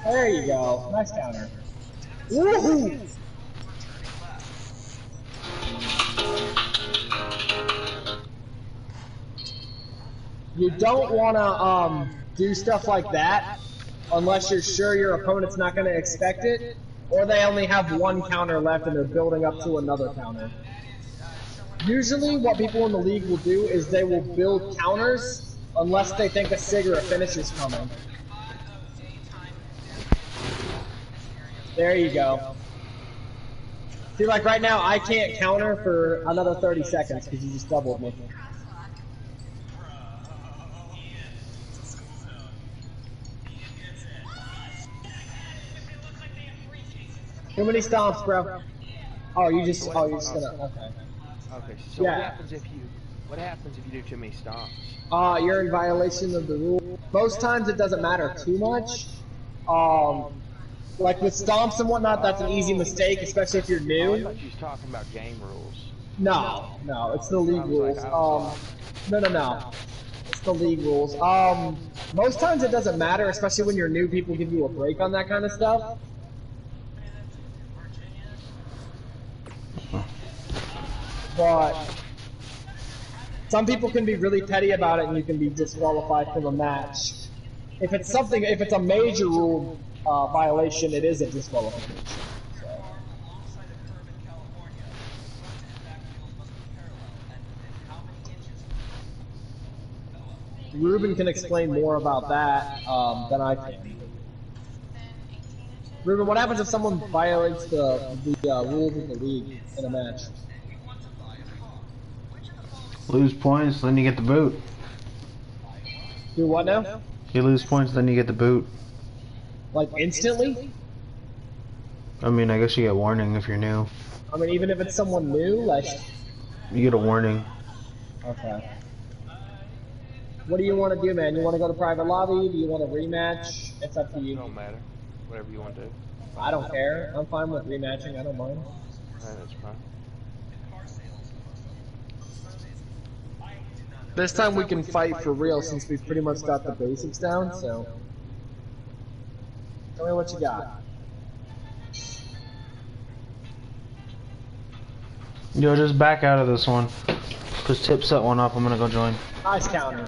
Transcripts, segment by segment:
There you go. Nice counter. Woohoo! You don't want to do stuff like that unless you're sure your opponent's not going to expect it, or they only have one counter left and they're building up to another counter. Usually what people in the league will do is they will build counters unless they think a sig or a finish is coming. There you go. See, like right now, I can't counter for another 30 seconds because you just doubled me. Too many stomps, bro. Oh, you're just gonna, okay. Okay, so yeah. What happens if you do too many stomps? You're in violation of the rule. Most times it doesn't matter too much. Like with stomps and whatnot, that's an easy mistake, especially if you're new. I thought you was talking about game rules. No, it's the league rules. No. It's the league rules. Most times it doesn't matter, especially when you're new, people give you a break on that kind of stuff. But some people can be really petty about it and you can be disqualified from a match. If it's a major rule violation, it is a disqualification. So. Ruben can explain more about that than I can. Ruben, what happens if someone violates the rules of the league in a match? Lose points, then you get the boot. Do what now? You lose points, then you get the boot. Like instantly? I mean, I guess you get warning if you're new. I mean, even if it's someone new, like... You get a warning. Okay. What do you want to do, man? You want to go to private lobby? Do you want a rematch? It's up to you. It don't matter. Whatever you want to do. I don't care. I'm fine with rematching. I don't mind. Alright, that's fine. This time we can fight for real since we've pretty much got the basics down, so... Tell me what you got. Yo, just back out of this one. Cause Tip set one up, I'm gonna go join. Nice counter.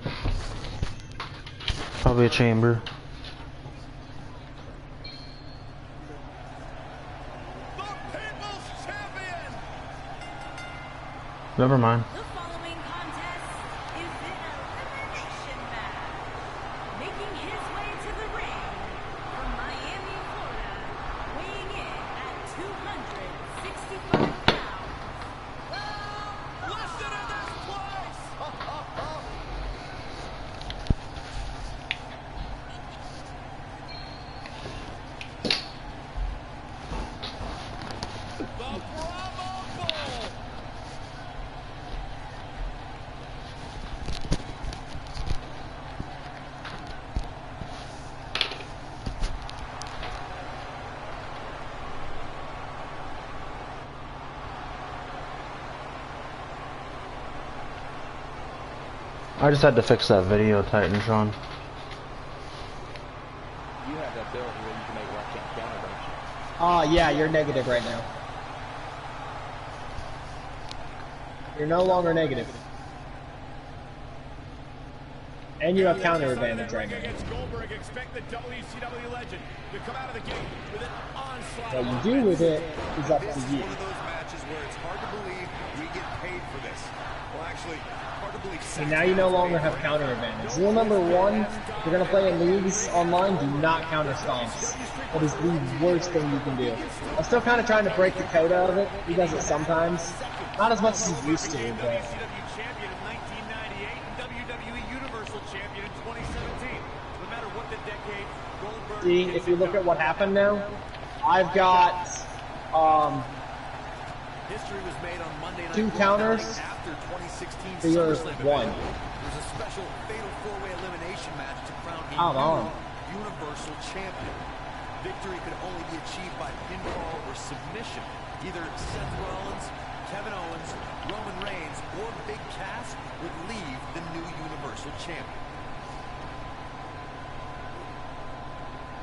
Probably a chamber. Never mind. I just had to fix that video, Titan Sean. You have that ability where you can make left hand counter, don't you? Yeah, you're negative right now. You're no longer negative. And you have counter advantage right now. What you do with it is up to you. One of those matches where it's hard to believe we get paid for this. Well, actually, hard to believe. And now you no longer have counter advantage. Rule number one, if you're going to play in leagues online, do not counter stomps. That is the worst thing you can do. I'm still kind of trying to break the code out of it. He does it sometimes. Not as much as he used to, but... See, if you look at what happened now, I've got, History was made on Monday night 2 counters after 2016 for your 1. There's a special fatal 4-way elimination match to crown a Universal Champion. Victory could only be achieved by pinfall or submission. Either Seth Rollins, Kevin Owens, Roman Reigns, or Big Cass would leave the new Universal Champion.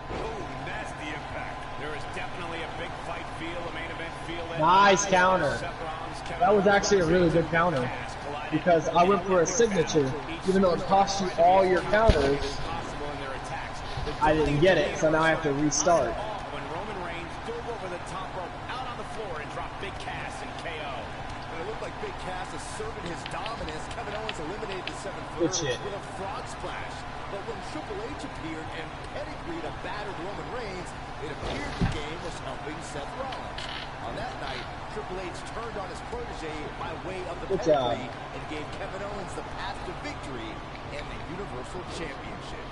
Oh, nasty Nice counter. That was actually a really good counter because I went for a signature. Even though it cost you all your counters, I didn't get it, so now I have to restart. When Roman Reigns dove over the top rope out on the floor and dropped Big Cass and KO. And it looked like Big Cass asserted his dominance. Kevin Owens eliminated the 7th Good shit. with a frog splash. But when Triple H appeared and pedigreed a battered Roman Reigns, it appeared the game was helping Seth Rollins. On that night, Triple H turned on his protege by way of the pedigree and gave Kevin Owens the path to victory and the Universal Championship.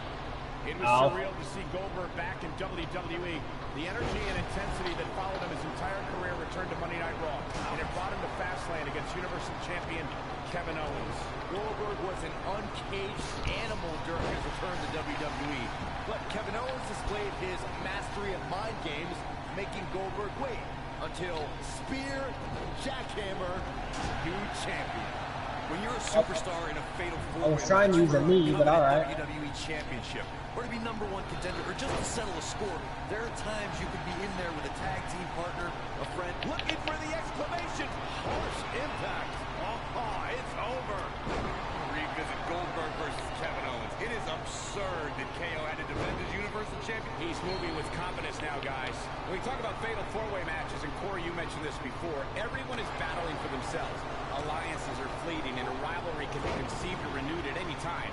It was surreal to see Goldberg back in WWE. The energy and intensity that followed him his entire career returned to Monday Night Raw, and it brought him to Fastlane against Universal Champion Kevin Owens. Goldberg was an uncaged animal during his return to WWE, but Kevin Owens displayed his mastery of mind games, making Goldberg wait until spear, jackhammer, new champion. When you're a superstar in a fatal four-way, I was trying to use a knee, but all right. WWE Championship, or to be #1 contender, or just to settle a score, there are times you could be in there with a tag team partner, a friend, looking for the exclamation. Harsh impact. It's over. Revisit Goldberg versus Kevin Owens. It is absurd that KO had to defend his Universal Champion. He's moving with confidence now, guys. When we talk about fatal four-way matches, and Corey, you mentioned this before, everyone is battling for themselves. Alliances are fleeting, and a rivalry can be conceived or renewed at any time.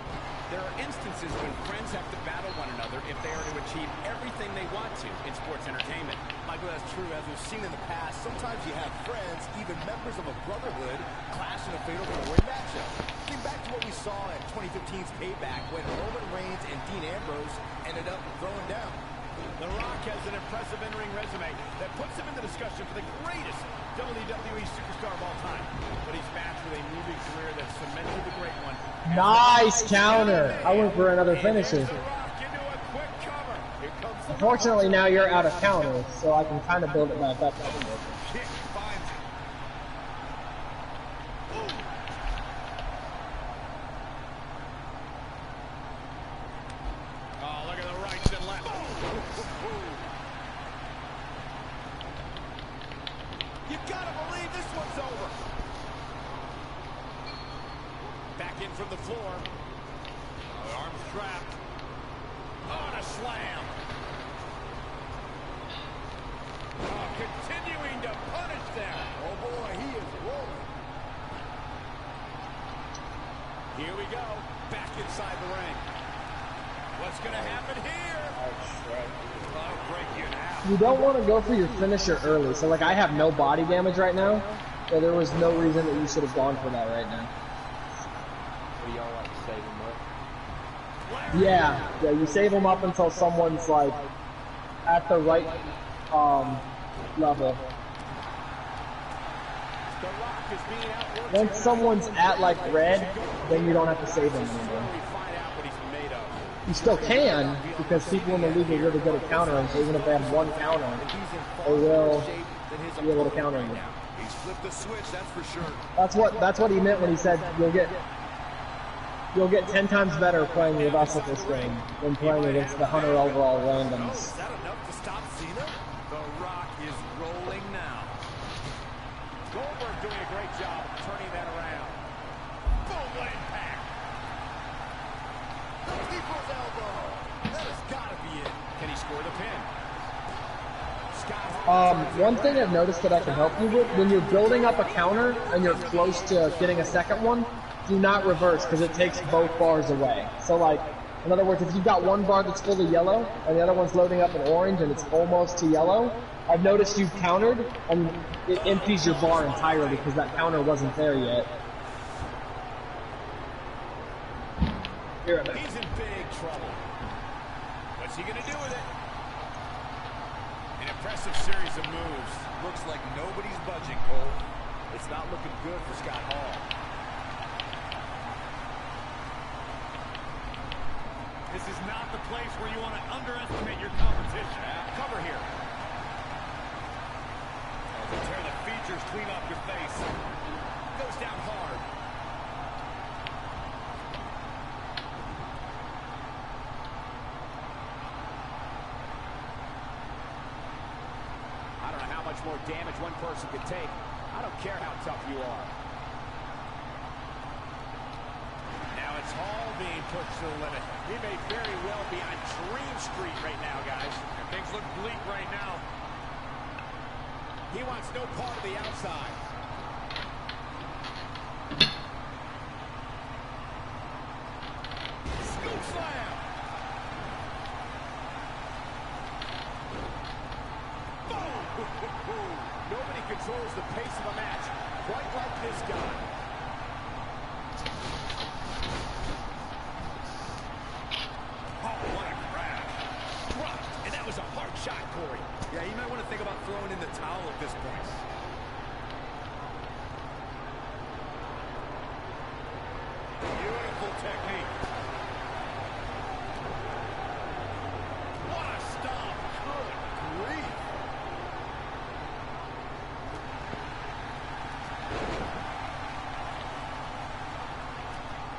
There are instances when friends have to battle one another if they are to achieve everything they want to in sports entertainment. Michael, that's true. As we've seen in the past, sometimes you have friends, even members of a brotherhood, clash in a fatal four-way matchup. Think back to what we saw at 2015's Payback when Roman Reigns and Dean Ambrose ended up throwing down. The Rock has an impressive in-ring resume that puts him in the discussion for the greatest WWE superstar of all time. But he's back with a moving career that cemented the great one. Nice counter. I went for another finisher. Unfortunately, now you're out of counters, so I can kind of build it back up. Oh, look at the rights and left. You gotta believe this one's over. Back in from the floor. Arms trapped. Oh, and a slam. Oh, continuing to punish them. Oh boy, he is rolling. Here we go. Back inside the ring. What's going to happen here? I'll break you in half. You don't want to go for your finisher early. So, like, I have no body damage right now, so there was no reason that you should have gone for that right now. What do y'all like to save him up? Yeah, you save them up until someone's, like, at the right level. Once someone's at, like, red, then you don't have to save them anymore. You still can, because people in the league are really good at countering, so even if they have one counter, they will be able to counter you. He's flipped the switch, that's for sure. That's what he meant when he said you'll get 10 times better playing with us at this game than playing against the 100 overall randoms. Is that enough to stop Cena? The Rock is rolling now. Goldberg doing a great job turning that around. Boom, what impact. People's elbow. That has got to be it. Can he score the pin? One thing I've noticed that I can help you with, when you're building up a counter and you're close to getting a second one, do not reverse because it takes both bars away. So, like, in other words, if you've got one bar that's fully yellow and the other one's loading up in orange and it's almost to yellow, I've noticed you've countered and it empties your bar entirely because that counter wasn't there yet. He's in big trouble. What's he gonna do with it? An impressive series of moves. Looks like nobody's budging, Cole. It's not looking good for Scott Hall. This is not the place where you want to underestimate your competition. Cover here. Oh, tear the features clean off your face. Goes down hard. much more damage one person could take. I don't care how tough you are. Now it's Hall being pushed to the limit. He may very well be on Dream Street right now, guys. And things look bleak right now. He wants no part of the outside. Scoop slam. Boom. Nobody controls the pace of a match quite like this guy. Oh, what a crash. Dropped, and that was a hard shot, Corey. Yeah, you might want to think about throwing in the towel at this point. Beautiful technique. What a stop. Good grief.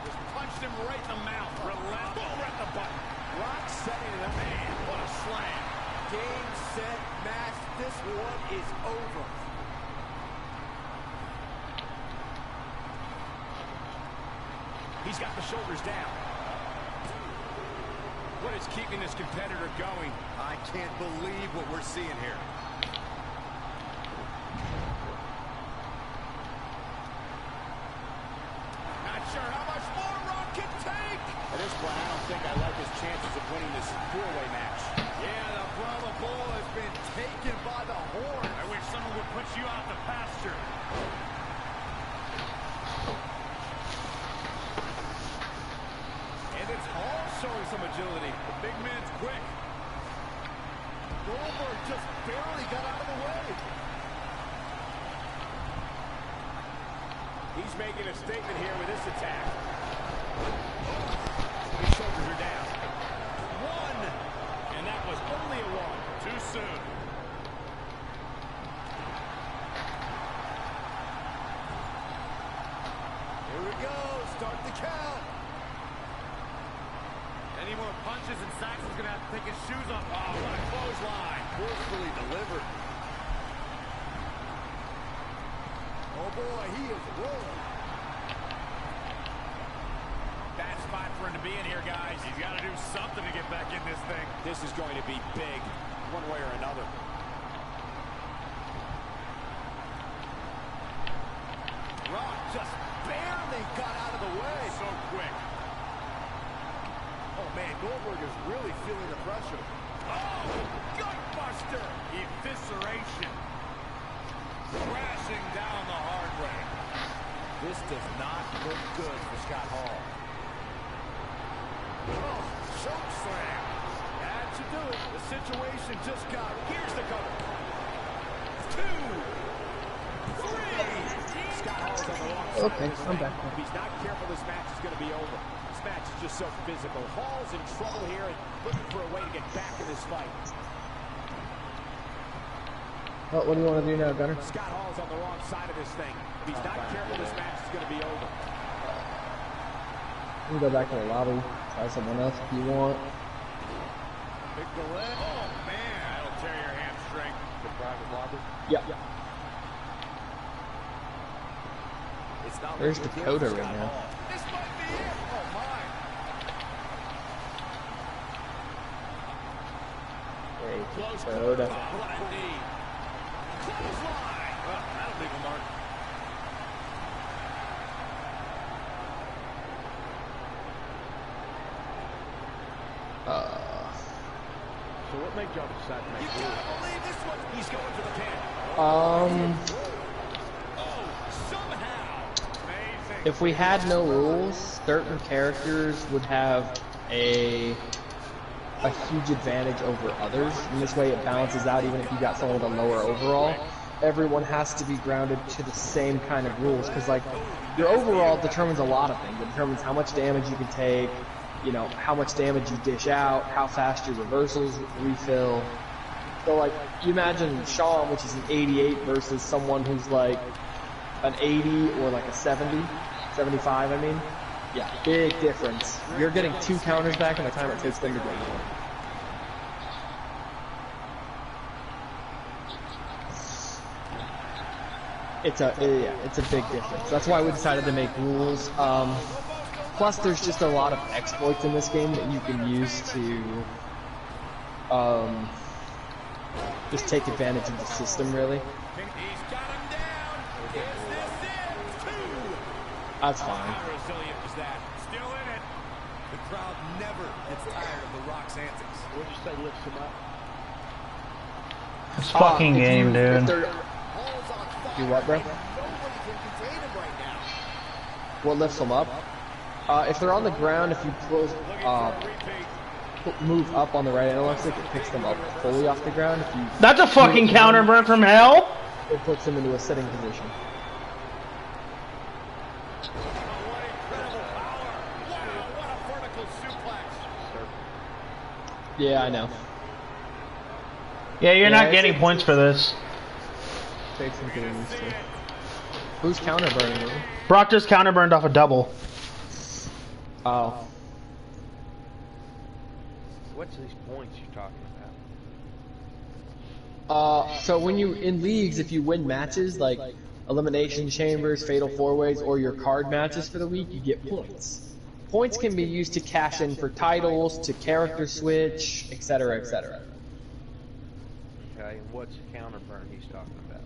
Just punched him right in the mouth. Relentless. Boom, right in the butt. Rock setting it up. Man, what a slam. Game, set, match. This one is over. He's got the shoulders down. What is keeping this competitor going? I can't believe what we're seeing here. Not sure how much more Rock can take. At this point, I don't think I like his chances of winning this four-way match. Yeah, the Brahma Bull has been taken by the horn. I wish someone would put you out the pasture. And it's all showing some agility. The big man's quick. Goldberg just barely got out of the way. He's making a statement here with this attack. His shoulders are down. One. And that was only a one. Too soon. Here we go. Start the count. Any more punches and Saxon's going to have to take his shoes off. Oh, what a clothesline. Forcefully delivered. Oh, boy, he is rolling. Bad spot for him to be in here, guys. He's got to do something to get back in this thing. This is going to be big, one way or another. Rock just barely got out of the way. So quick. Oh, man, Goldberg is really feeling the pressure. Oh, gutbuster. Evisceration. Crashing down the hard way. This does not look good for Scott Hall. Oh, choke slam. That should do it. The situation just got. Here's the cover. 2, 3. Scott Hall's on the wrong side. Okay, I'm back. If he's not careful, this match is going to be over. This match is just so physical. Hall's in trouble here and looking for a way to get back in this fight. What do you want to do now, Gunner? Scott Hall's on the wrong side of this thing. If he's not careful, this match is going to be over. You can go back to the lobby, try someone else if you want. Big delay. Oh, man. That'll tear your hamstring. The private lobby? Yeah. It's not There's looking good Dakota for right Scott now. Hall. This might be it. Oh, my. Hey, Close Dakota. call. What a knee. Clothesline. Well, that'll leave a mark. So what made y'all decide to make You gotta believe this one. He's going for the pin. Oh, somehow. Amazing. If we had no rules, certain characters would have a huge advantage over others. In this way it balances out even if you got someone with a lower overall. Everyone has to be grounded to the same kind of rules, because like your overall determines a lot of things. It determines how much damage you can take, you know, how much damage you dish out, how fast your reversals refill. So like you imagine Shawn, which is an 88 versus someone who's like an 80 or like a 70, 75 I mean. Yeah, big difference. You're getting 2 counters back in the time it takes them to get one. it's a big difference. That's why we decided to make rules. Plus, there's just a lot of exploits in this game that you can use to just take advantage of the system, really. That's fine. How resilient is that? Still in it. The crowd never gets tired of the Rock's antics. What'd you say lifts him up? This fucking game, dude. Do what, bro? What lifts them up? If they're on the ground, if you close, move up on the right analog stick, it picks them up fully off the ground. If you That's a fucking counter burn from hell! It puts them into a sitting position. Yeah, I know. Yeah, you're not getting points for this. Takes some getting used to. Who's counter burning? Brock just counter burned off a double. Oh. What's these points you're talking about? So when you in leagues, if you win matches like elimination chambers, fatal four-ways, or your card matches for the week, you get points. Points can be used to cash in for titles, to character switch, etc., etc. Okay, what's the counter burn he's talking about?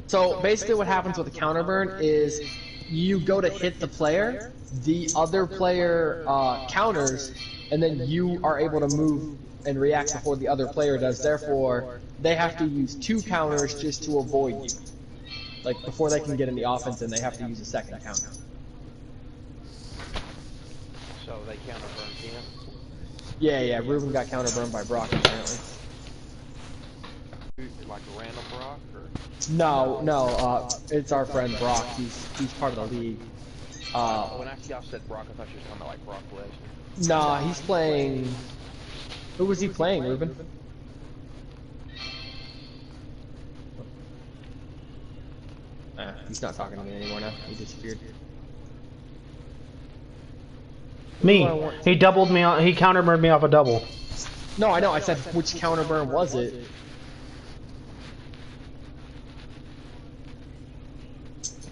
So basically what happens with a counter burn is you go to hit the player, the other player counters, and then you are able to move and react before the other player does. Therefore, they have to use 2 counters just to avoid you. Like before they can get in the offense, and they have to use a second counter. So they counter burn him? Yeah, Ruben got counter burned by Brock apparently. Like a random Brock, or? No, it's our friend Brock. He's part of the league. When I y'all said Brock, I thought you were talking about like Brock Lesnar. Nah, he's playing. Who was he playing, Ruben? He's not talking to me anymore now. He disappeared. Me. He doubled me on. He counter burned me off a double. No, I know. I said which counter burn was it?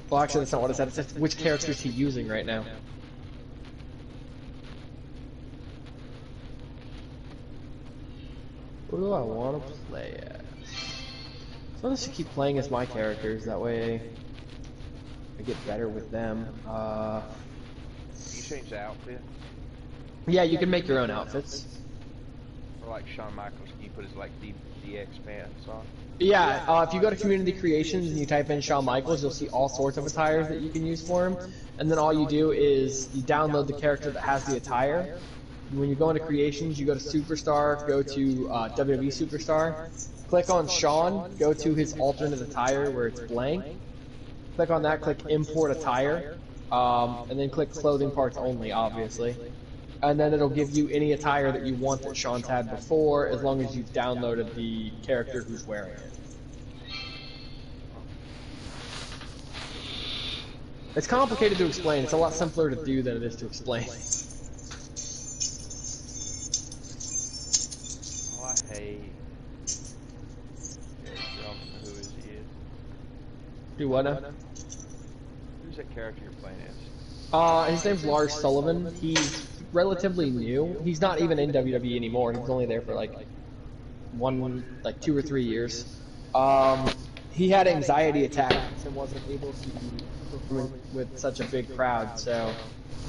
Well, actually, that's not what I said. It said which character is he using right now? Who do I want to play as? So I'll just keep playing as my characters. That way, I get better with them. You change the outfit? Yeah, you can make your own outfits. Or like Shawn Michaels, can you put his like DX pants on? Yeah, if you go to Community Creations and you type in Shawn Michaels, you'll see all sorts of attires that you can use for him. And then all you do is you download the character that has the attire. When you go into Creations, you go to Superstar, go to WWE Superstar, click on Shawn, go to his alternate attire where it's blank. Click on that, click Import Attire, and then click Clothing Parts Only, obviously. And then it'll give you any attire that you want that Shawn's had before, as long as you've downloaded the character who's wearing it. It's complicated to explain. It's a lot simpler to do than it is to explain. Oh, I hate. Who is he? Do what now? Who's that character you're playing as? His name's Lars Sullivan. He's relatively new. He's not even in WWE anymore. He was only there for like 2 or 3 years. He had anxiety attacks and wasn't able to perform with such a big crowd, so